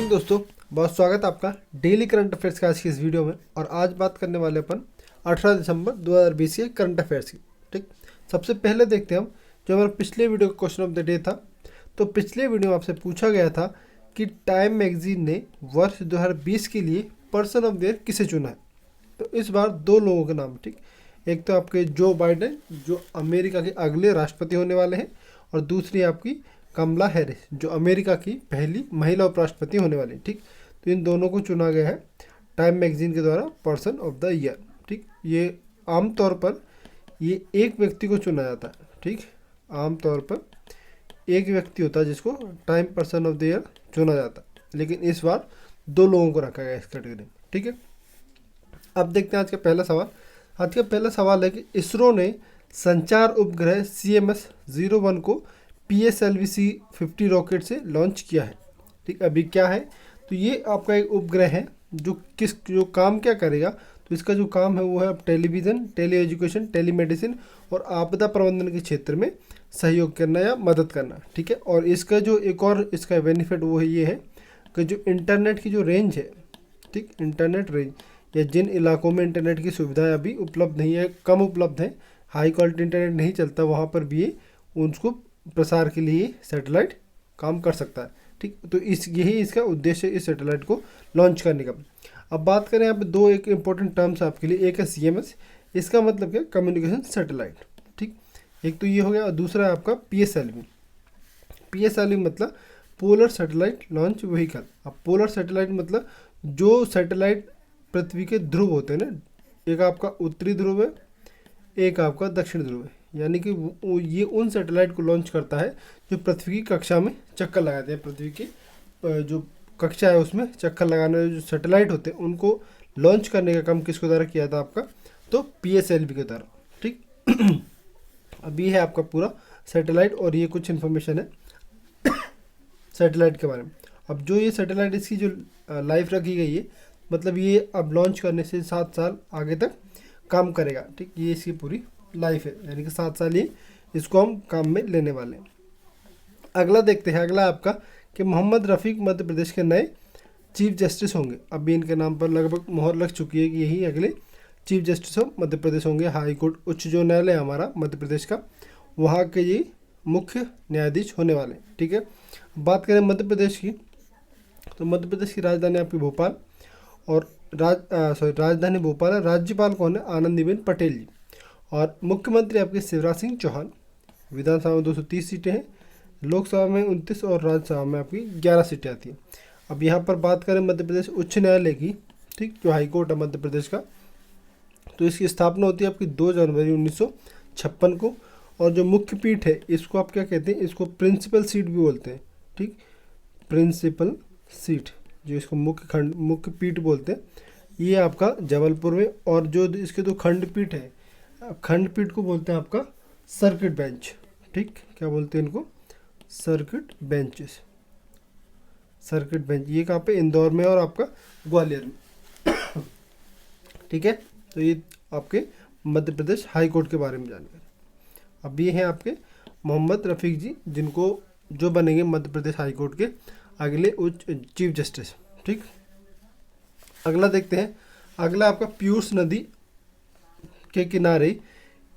Morning दोस्तों, बहुत स्वागत है आपका डेली करंट अफेयर्स का आज की इस वीडियो में। और आज बात करने वाले अपन 18 दिसंबर 2020 के करंट अफेयर्स की। ठीक, सबसे पहले देखते हैं हम जो हमारा पिछले वीडियो का क्वेश्चन ऑफ द डे था। तो पिछले वीडियो में आपसे पूछा गया था कि टाइम मैगजीन ने वर्ष 2020 के लिए पर्सन ऑफ द ईयर किसे चुना है। तो इस बार दो लोगों के नाम, ठीक, एक तो आपके जो बाइडेन जो अमेरिका के अगले राष्ट्रपति होने वाले हैं, और दूसरी आपकी कमला हैरिस जो अमेरिका की पहली महिला उपराष्ट्रपति होने वाली। ठीक, तो इन दोनों को चुना गया है टाइम मैगजीन के द्वारा पर्सन ऑफ द ईयर। ठीक, ये आमतौर पर ये एक व्यक्ति को चुना जाता है। ठीक, आमतौर पर एक व्यक्ति होता है जिसको time person of the year चुना जाता है, लेकिन इस बार दो लोगों को रखा गया इस कैटेगरी में। ठीक है, अब देखते हैं आज का पहला सवाल। आज का पहला सवाल है कि इसरो ने संचार उपग्रह CMS-01 को PSLV-C50 रॉकेट से लॉन्च किया है। ठीक, अभी क्या है, तो ये आपका एक उपग्रह है जो काम क्या करेगा। तो इसका जो काम है वो है अब टेलीविज़न, टेली एजुकेशन, टेलीमेडिसिन और आपदा प्रबंधन के क्षेत्र में सहयोग करना या मदद करना। ठीक है, और इसका जो एक और इसका बेनिफिट वो है ये है कि जो इंटरनेट की जो रेंज है, ठीक, इंटरनेट रेंज या जिन इलाकों में इंटरनेट की सुविधाएं अभी उपलब्ध नहीं है, कम उपलब्ध है, हाई क्वालिटी इंटरनेट नहीं चलता, वहाँ पर भी ये उसको प्रसार के लिए सैटेलाइट काम कर सकता है। ठीक, तो यही इसका उद्देश्य है इस सैटेलाइट को लॉन्च करने का। अब बात करें यहाँ पे दो एक इंपॉर्टेंट टर्म्स आपके लिए, एक है CMS, इसका मतलब क्या, कम्युनिकेशन सैटेलाइट। ठीक, एक तो ये हो गया, और दूसरा है आपका PSLV मतलब पोलर सैटेलाइट लॉन्च व्हीकल। अब पोलर सैटेलाइट मतलब जो सैटेलाइट पृथ्वी के ध्रुव होते हैं ना, एक आपका उत्तरी ध्रुव है, एक आपका दक्षिण ध्रुव है, यानी कि ये उन सैटेलाइट को लॉन्च करता है जो पृथ्वी की कक्षा में चक्कर लगाते हैं। पृथ्वी की जो कक्षा है उसमें चक्कर लगाने वाले जो सैटेलाइट होते हैं उनको लॉन्च करने का काम किसके द्वारा किया था आपका, तो PSLV के द्वारा। ठीक, अब ये है आपका पूरा सैटेलाइट, और ये कुछ इन्फॉर्मेशन है सैटेलाइट के बारे में। अब जो ये सैटेलाइट इसकी जो लाइफ रखी गई है, मतलब ये अब लॉन्च करने से 7 साल आगे तक काम करेगा। ठीक, ये इसकी पूरी लाइफ है, यानी कि 7 साल ये इसको हम काम में लेने वाले हैं। अगला देखते हैं, अगला आपका कि मोहम्मद रफ़ीक मध्य प्रदेश के नए चीफ जस्टिस होंगे। अभी इनके नाम पर लगभग मोहर लग चुकी है कि यही अगले chief justice of Madhya Pradesh होंगे। हाई कोर्ट उच्च जो न्यायालय है हमारा मध्य प्रदेश का, वहाँ के ये मुख्य न्यायाधीश होने वाले। ठीक है, बात करें मध्य प्रदेश की, तो मध्य प्रदेश की राजधानी आपकी भोपाल, और राजधानी भोपाल है। राज्यपाल कौन है, आनंदीबेन पटेल जी, और मुख्यमंत्री आपके शिवराज सिंह चौहान। विधानसभा में 230 सीटें हैं, लोकसभा में 29 और राज्यसभा में आपकी 11 सीटें आती हैं। अब यहाँ पर बात करें मध्य प्रदेश उच्च न्यायालय की, ठीक, जो हाईकोर्ट है मध्य प्रदेश का, तो इसकी स्थापना होती है आपकी 2 जनवरी 1956 को। और जो मुख्य पीठ है इसको आप क्या कहते हैं, इसको प्रिंसिपल सीट भी बोलते हैं। ठीक, प्रिंसिपल सीट जो इसको मुख्य पीठ बोलते हैं, ये आपका जबलपुर में। और जो इसके दो खंडपीठ है, खंडपीठ को बोलते हैं आपका सर्किट बेंच। ठीक, क्या बोलते हैं इनको, सर्किट बेंचेस, सर्किट बेंच। ये कहाँ पे, इंदौर में और आपका ग्वालियर में। ठीक है, तो ये आपके मध्य प्रदेश हाई कोर्ट के बारे में जानकारी। अब ये हैं आपके मोहम्मद रफ़ीक जी, जिनको जो बनेंगे मध्य प्रदेश हाई कोर्ट के अगले उच्च चीफ जस्टिस। ठीक, अगला देखते हैं, अगला आपका पीयूष नदी के किनारे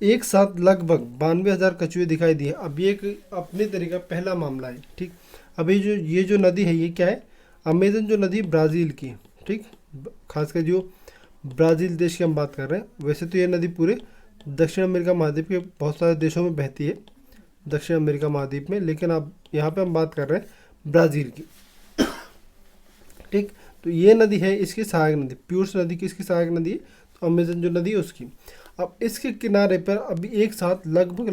एक साथ लगभग 92,000 कछुए दिखाई दिए। अब ये एक अपने तरीका पहला मामला है। ठीक, अभी ये जो नदी है ये क्या है, अमेजन जो नदी ब्राज़ील की है। ठीक, खासकर जो ब्राज़ील देश की हम बात कर रहे हैं। वैसे तो ये नदी पूरे दक्षिण अमेरिका महाद्वीप के बहुत सारे देशों में बहती है, दक्षिण अमेरिका महाद्वीप में, लेकिन अब यहाँ पे हम बात कर रहे हैं ब्राज़ील की। ठीक, तो ये नदी है इसकी सहायक नदी, पीयूष नदी की इसकी सहायक नदी है, तो अमेजन जो नदी है उसकी। अब इसके किनारे पर अभी एक साथ लगभग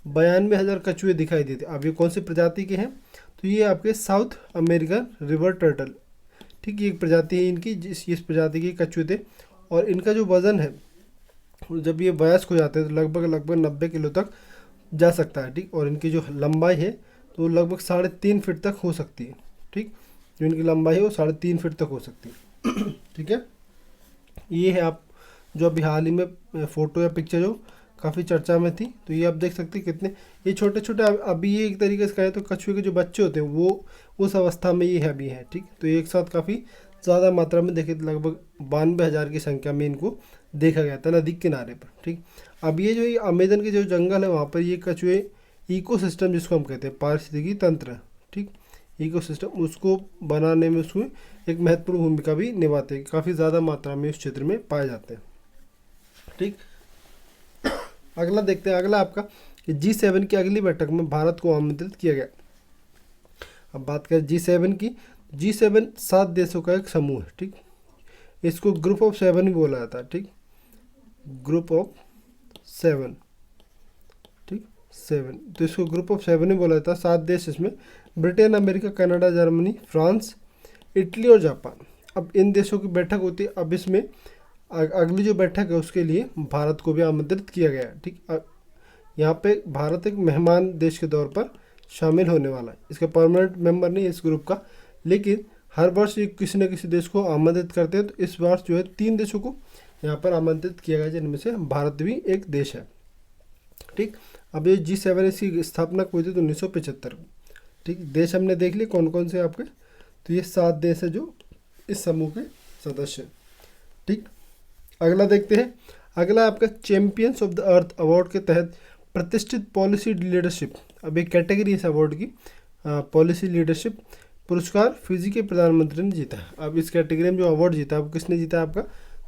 92,000 कछुए दिखाई देते। अब ये कौन सी प्रजाति के हैं, तो ये आपके साउथ अमेरिकन रिवर टर्टल। ठीक, ये एक प्रजाति है इनकी, इस प्रजाति के कछुए थे, और इनका जो वज़न है जब ये वयस्क हो जाते हैं तो लगभग 90 किलो तक जा सकता है। ठीक, और इनकी जो लंबाई है तो लगभग 3.5 फीट तक हो सकती है। ठीक, जो इनकी लंबाई है वो 3.5 फीट तक हो सकती है। ठीक है, ये है आप जो अभी हाल ही में फ़ोटो या पिक्चर जो काफ़ी चर्चा में थी। तो ये आप देख सकते हैं कितने ये छोटे छोटे, अभी ये एक तरीके से कहें तो कछुए के जो बच्चे होते हैं वो उस अवस्था में ये अभी है। ठीक, तो ये एक साथ काफ़ी ज़्यादा मात्रा में देखे, लगभग 92,000 की संख्या में इनको देखा गया था नदी किनारे पर। ठीक, अब ये जो ये अमेजन के जो जंगल है वहाँ पर ये कछुए इकोसिस्टम जिसको हम कहते हैं पारिस्थितिकी तंत्र, ठीक, इकोसिस्टम, उसको बनाने में उसमें एक महत्वपूर्ण भूमिका भी निभाते हैं, काफ़ी ज़्यादा मात्रा में उस क्षेत्र में पाए जाते हैं। ठीक, अगला देखते हैं, अगला आपका G7 की अगली बैठक में भारत को आमंत्रित किया गया। अब बात करें G7 की, G7 7 देशों का एक समूह है। ठीक, इसको ग्रुप ऑफ 7 भी बोला जाता है। ठीक, ग्रुप ऑफ 7, ठीक, 7, तो इसको ग्रुप ऑफ 7 भी बोला जाता है। 7 देश इसमें, Britain, America, Canada, Germany, France, Italy और जापान। अब इन देशों की बैठक होती है। अब इसमें अगली जो बैठक है उसके लिए भारत को भी आमंत्रित किया गया है। ठीक, यहाँ पे भारत एक मेहमान देश के तौर पर शामिल होने वाला है। इसका परमानेंट मेंबर नहीं है इस ग्रुप का, लेकिन हर वर्ष ये किसी न किसी देश को आमंत्रित करते हैं। तो इस वर्ष जो है 3 देशों को यहाँ पर आमंत्रित किया गया, जिनमें से भारत भी एक देश है। ठीक, अब ये G7 इसकी स्थापना हुई थी तो 1975 में। ठीक, देश हमने देख लिए कौन कौन से आपके, तो ये 7 देश है जो इस समूह के सदस्य हैं। ठीक, अगला देखते हैं, अगला आपका champions of the earth award के तहत प्रतिष्ठित पॉलिसी लीडरशिप, अब एक कैटेगरी इस अवार्ड की पॉलिसी लीडरशिप पुरस्कार फिजी के प्रधानमंत्री ने जीता है। अब इस कैटेगरी में जो अवार्ड जीता है, अब किसने जीता है आपका,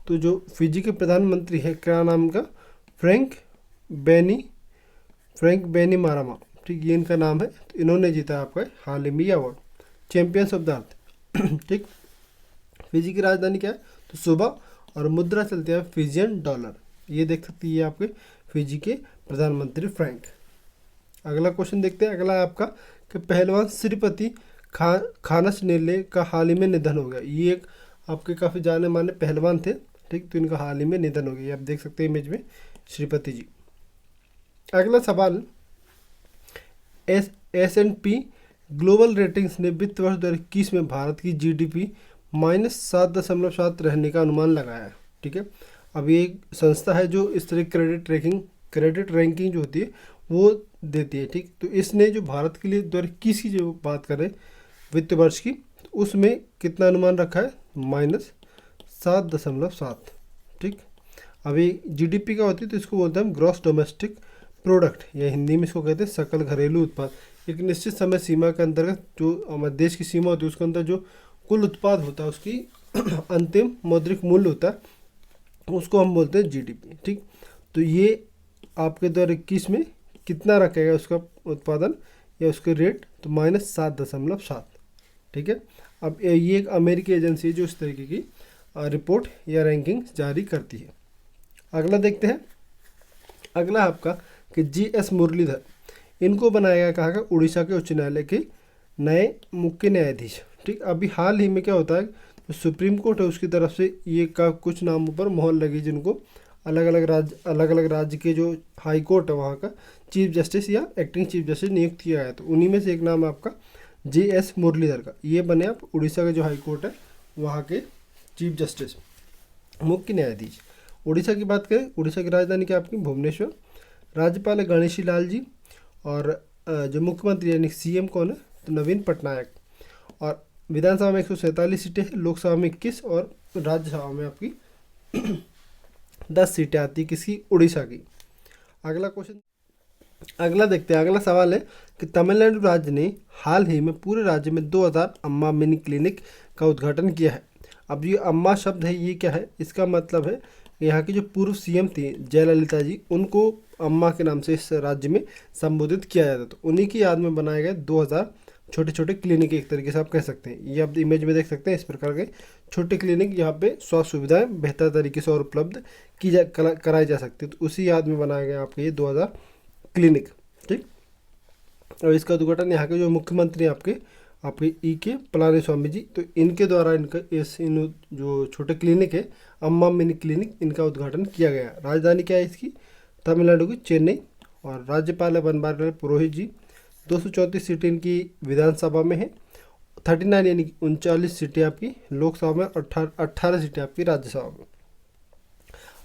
तो जो फिजी के प्रधानमंत्री है, क्या नाम का, फ्रैंक बेनी मारामा। ठीक, ये इनका नाम है। तो इन्होंने जीता आपका हाल ही में award champions of the earth. ठीक, फिजी की राजधानी क्या है, तो सुबह, और मुद्रा चलती है फिजियन डॉलर। ये देख सकते हैं, ये आपके फिजी के प्रधानमंत्री फ्रैंक। अगला क्वेश्चन देखते हैं, अगला आपका कि पहलवान श्रीपति खानसनेले का हाल ही में निधन हो गया। ये एक आपके काफ़ी जाने माने पहलवान थे। ठीक, तो इनका हाल ही में निधन हो गया, ये आप देख सकते हैं इमेज में, श्रीपति जी। अगला सवाल, S&P ग्लोबल रेटिंग्स ने वित्त वर्ष 2021 में भारत की GDP -7.7 रहने का अनुमान लगाया है। ठीक है, अब ये एक संस्था है जो इस तरह क्रेडिट रैंकिंग जो होती है वो देती है। ठीक, तो इसने जो भारत के लिए 2021 की जो बात करें वित्त वर्ष की, तो उसमें कितना अनुमान रखा है, -7.7। ठीक, अभी GDP का होती है तो इसको बोलते हैं हम ग्रॉस डोमेस्टिक प्रोडक्ट, या हिंदी में इसको कहते हैं सकल घरेलू उत्पाद। एक निश्चित समय सीमा के अंतर्गत जो हमारे देश की सीमा होती है उसके अंदर जो कुल उत्पाद होता है उसकी अंतिम मौद्रिक मूल्य होता है, उसको हम बोलते हैं GDP। ठीक, तो ये आपके 2021 में कितना रखेगा उसका उत्पादन या उसके रेट, तो -7.7। ठीक है, अब ये एक अमेरिकी एजेंसी है जो इस तरीके की रिपोर्ट या रैंकिंग जारी करती है। अगला देखते हैं, अगला आपका कि GS मुरलीधर, इनको बनाया गया कहा गया उड़ीसा के उच्च न्यायालय के नए मुख्य न्यायाधीश। ठीक, अभी हाल ही में क्या होता है, तो सुप्रीम कोर्ट है उसकी तरफ से ये का कुछ नामों पर मोहर लगी, जिनको अलग अलग राज्य के जो हाई कोर्ट है वहाँ का चीफ जस्टिस या एक्टिंग चीफ जस्टिस नियुक्त किया गया। तो उन्हीं में से एक नाम है आपका GS मुरलीधर का। ये बने आप उड़ीसा का जो हाई कोर्ट है वहाँ के चीफ जस्टिस, मुख्य न्यायाधीश। उड़ीसा की बात करें, उड़ीसा की राजधानी क्या आपकी, भुवनेश्वर। राज्यपाल है गणेशी लाल जी, और जो मुख्यमंत्री यानी CM कौन है, तो नवीन पटनायक। और विधानसभा में 147 सीटें हैं, लोकसभा में 21 और राज्यसभा में आपकी 10 सीटें आती है किसकी, उड़ीसा की। अगला क्वेश्चन, अगला देखते हैं, अगला सवाल है कि तमिलनाडु राज्य ने हाल ही में पूरे राज्य में 2000 अम्मा मिनी क्लिनिक का उद्घाटन किया है। अब ये अम्मा शब्द है, ये क्या है, इसका मतलब है यहाँ की जो पूर्व CM थी जयललिता जी, उनको अम्मा के नाम से इस राज्य में संबोधित किया जाता। तो उन्हीं की याद में बनाए गए 2000 छोटे छोटे क्लिनिक, एक तरीके से आप कह सकते हैं। ये आप इमेज में देख सकते हैं, इस प्रकार के छोटे क्लिनिक यहाँ पे स्वास्थ्य सुविधाएं बेहतर तरीके से और उपलब्ध कराई जा सकती है। तो उसी याद में बनाया गया आपके ये 2000 क्लिनिक। ठीक, और इसका उद्घाटन यहाँ के जो मुख्यमंत्री आपके EK पलानीस्वामी जी, तो इनके द्वारा इन जो छोटे क्लिनिक है अम्मा मिनी क्लिनिक, इनका उद्घाटन किया गया। राजधानी क्या है इसकी, तमिलनाडु की चेन्नई। और राज्यपाल है बनवारीलाल पुरोहित जी। 234 सीटें इनकी विधानसभा में है, 39 यानी 39 सीटें आपकी लोकसभा में, 18 सीटें आपकी राज्यसभा में।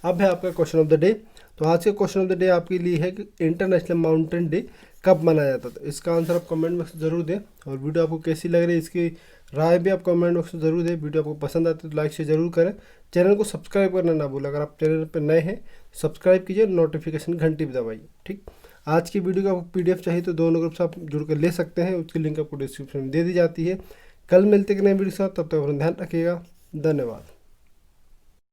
अब है आपका क्वेश्चन ऑफ द डे। तो आज के क्वेश्चन ऑफ द डे आपके लिए है कि इंटरनेशनल माउंटेन डे कब मनाया जाता था। इसका आंसर आप कमेंट बॉक्स में ज़रूर दें, और वीडियो आपको कैसी लग रही है इसकी राय भी आप कमेंट बॉक्स में ज़रूर दें। वीडियो आपको पसंद आती है तो लाइक शेयर जरूर करें। चैनल को सब्सक्राइब करना ना भूलें। अगर आप चैनल पर नए हैं सब्सक्राइब कीजिए, नोटिफिकेशन घंटी भी दबाइए। ठीक, आज की वीडियो का आपको PDF चाहिए तो दोनों ग्रुप से आप जुड़ कर ले सकते हैं, उसकी लिंक आपको डिस्क्रिप्शन में दे दी जाती है। कल मिलते कि नए वीडियो के साथ, तब तक अपना ध्यान रखिएगा। धन्यवाद।